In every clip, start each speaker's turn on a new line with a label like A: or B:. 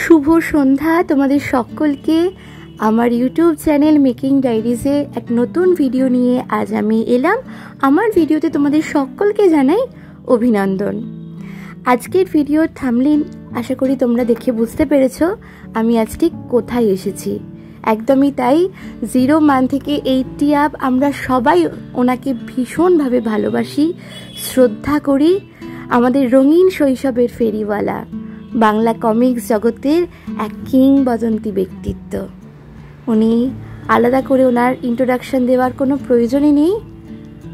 A: শুভ সন্ধ্যা তোমাদের সকলকে। আমার ইউটিউব চ্যানেল মেকিং ডায়েরিজে এক নতুন ভিডিও নিয়ে আজ আমি এলাম। আমার ভিডিওতে তোমাদের সকলকে জানাই অভিনন্দন। আজকের ভিডিওর থাম্বনেইল আশা করি তোমরা দেখে বুঝতে পেরেছো আমি আজকে কোথায় এসেছি। একদমই তাই, 0 মান থেকে 80 আপ আমরা সবাই ওনাকে ভীষণভাবে ভালোবাসি, শ্রদ্ধা করি। আমাদের রঙিন শৈশবের ফেরিওয়ালা, বাংলা কমিক্স জগতের এক কিংবদন্তি ব্যক্তিত্ব। উনি আলাদা করে ওনার ইন্ট্রোডাকশন দেওয়ার কোনো প্রয়োজনই নেই।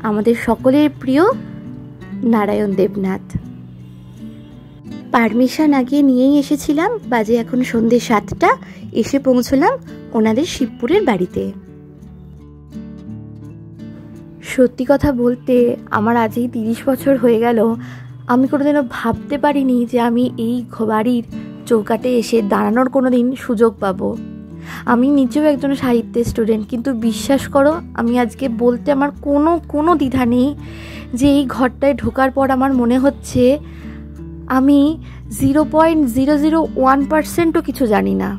A: আমাদের সকলের প্রিয় নারায়ণ দেবনাথ। পারমিশন আগে নিয়েই এসেছিলাম, বাজে এখন সন্ধ্যে 7টা। এসে পৌঁছলাম ওনাদের শিবপুরের বাড়িতে। সত্যি কথা বলতে আমার আজই 30 বছর হয়ে গেল। আমি কোনোদিনও ভাবতে পারিনি যে আমি এই বাড়ির চৌকাটে এসে দাঁড়ানোর কোনো দিন সুযোগ পাবো। আমি নিজেও একজন সাহিত্যের স্টুডেন্ট, কিন্তু বিশ্বাস করো আমি আজকে বলতে আমার কোনো দ্বিধা নেই যে এই ঘরটায় ঢোকার পর আমার মনে হচ্ছে আমি 0.001%ও কিছু জানি না।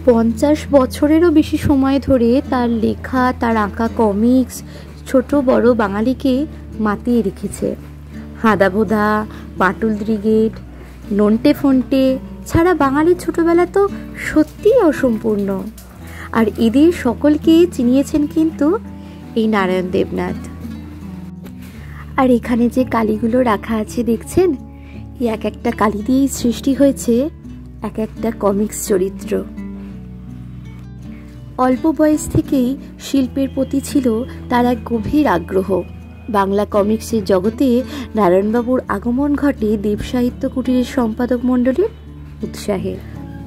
A: 50 বছরেরও বেশি সময় ধরে তার লেখা, তার আঁকা কমিক্স ছোট বড় বাঙালিকে মাতিয়ে রেখেছে। হাঁদাভোঁদা, বাটুল ব্রিগেড, নন্টে ফন্টে ছাড়া বাঙালির ছোটবেলা তো সত্যিই অসম্পূর্ণ। আর এদের সকলকে চিনিয়েছেন কিন্তু এই নারায়ণ দেবনাথ। আর এখানে যে কালীগুলো রাখা আছে দেখছেন, এই এক একটা কালী দিয়েই সৃষ্টি হয়েছে এক একটা কমিক্স চরিত্র। অল্প বয়স থেকেই শিল্পের প্রতি ছিল তার এক গভীর আগ্রহ। বাংলা কমিক্সের জগতে নারায়ণবাবুর আগমন ঘটে দেব সাহিত্য কুটিরের সম্পাদক মণ্ডলীর উৎসাহে।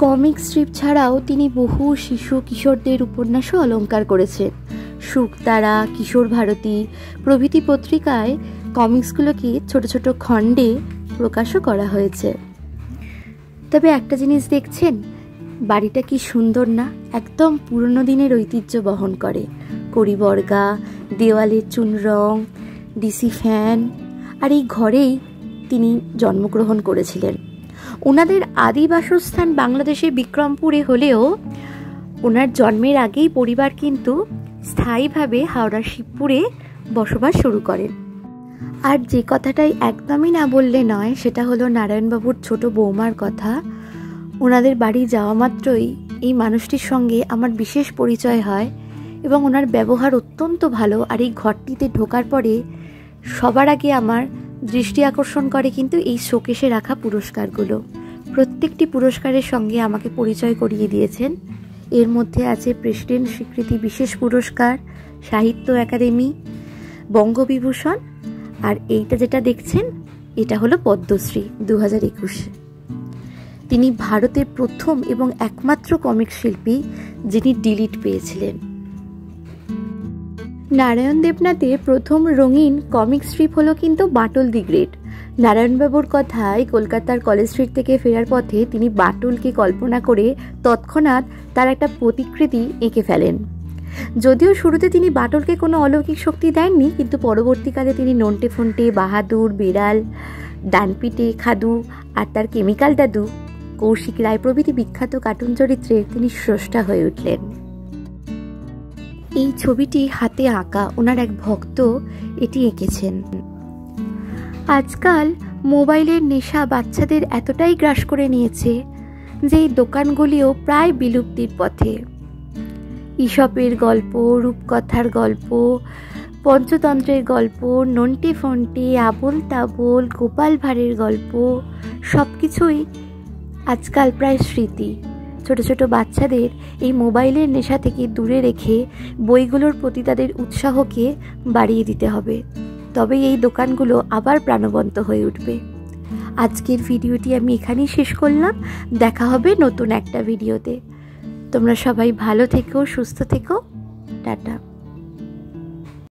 A: কমিক স্ট্রিপ ছাড়াও তিনি বহু শিশু কিশোরদের উপন্যাসও অলংকার করেছেন। শুকতারা, কিশোর ভারতী প্রভৃতি পত্রিকায় কমিক্সগুলোকে ছোট ছোট খণ্ডে প্রকাশও করা হয়েছে। তবে একটা জিনিস দেখছেন, বাড়িটা কি সুন্দর না? একদম পুরনো দিনের ঐতিহ্য বহন করে। কড়িবর্গা, দেওয়ালের চুন রং, ডিসি ফ্যান। আর এই ঘরেই তিনি জন্মগ্রহণ করেছিলেন। ওনাদের আদি বাসস্থান বাংলাদেশের বিক্রমপুরে হলেও ওনার জন্মের আগেই পরিবার কিন্তু স্থায়ীভাবে হাওড়ার শিবপুরে বসবাস শুরু করেন। আর যে কথাটাই একদমই না বললে নয়, সেটা হলো নারায়ণবাবুর ছোট বৌমার কথা। ওনাদের বাড়ি যাওয়া মাত্রই এই মানুষটির সঙ্গে আমার বিশেষ পরিচয় হয় এবং ওনার ব্যবহার অত্যন্ত ভালো। আর এই ঘরটিতে ঢোকার পরে সবার আগে আমার দৃষ্টি আকর্ষণ করে কিন্তু এই শোকেসে রাখা পুরস্কারগুলো। প্রত্যেকটি পুরস্কারের সঙ্গে আমাকে পরিচয় করিয়ে দিয়েছেন। এর মধ্যে আছে প্রেসিডেন্ট স্বীকৃতি বিশেষ পুরস্কার, সাহিত্য একাডেমি, বঙ্গবিভূষণ, আর এইটা যেটা দেখছেন এটা হলো পদ্মশ্রী 2021। তিনি ভারতের প্রথম এবং একমাত্র কমিক শিল্পী যিনি ডিলিট পেয়েছিলেন। নারায়ণ দেবনাথের প্রথম রঙিন কমিক স্ট্রিপ হলো কিন্তু বাটুল দি গ্রেট। নারায়ণবাবুর কথায় কলকাতার কলেজ স্ট্রিট থেকে ফেরার পথে তিনি বাটুলকে কল্পনা করে তৎক্ষণাৎ তার একটা প্রতিকৃতি এঁকে ফেলেন। যদিও শুরুতে তিনি বাটুলকে কোনো অলৌকিক শক্তি দেননি, কিন্তু পরবর্তীকালে তিনি নন্টে ফন্টে, বাহাদুর, বেড়াল, ডানপিটে, খাদু আর তার কেমিক্যাল দাদু, কৌশিক রায় প্রভৃতি বিখ্যাত কার্টুন চরিত্রে তিনি স্রষ্টা হয়ে উঠলেন। এই ছবিটি হাতে আঁকা, ওনার এক ভক্ত এটি এঁকেছেন। আজকাল মোবাইলের নেশা বাচ্চাদের এতটাই গ্রাস করে নিয়েছে যে এই দোকানগুলিও প্রায় বিলুপ্তির পথে। ঈশপের গল্প, রূপকথার গল্প, পঞ্চতন্ত্রের গল্প, নন্টে ফন্টে, আবোল তাবোল, গোপাল ভাঁড়ের গল্প সব কিছুই আজকাল প্রায় স্মৃতি। ছোট ছোট বাচ্চাদের এই মোবাইলের নেশা থেকে দূরে রেখে বইগুলোর প্রতি তাদের উৎসাহকে বাড়িয়ে দিতে হবে, তবেই এই দোকানগুলো আবার প্রাণবন্ত হয়ে উঠবে। আজকের ভিডিওটি আমি এখানেই শেষ করলাম। দেখা হবে নতুন একটা ভিডিওতে। তোমরা সবাই ভালো থেকো, সুস্থ থেকো। টাটা।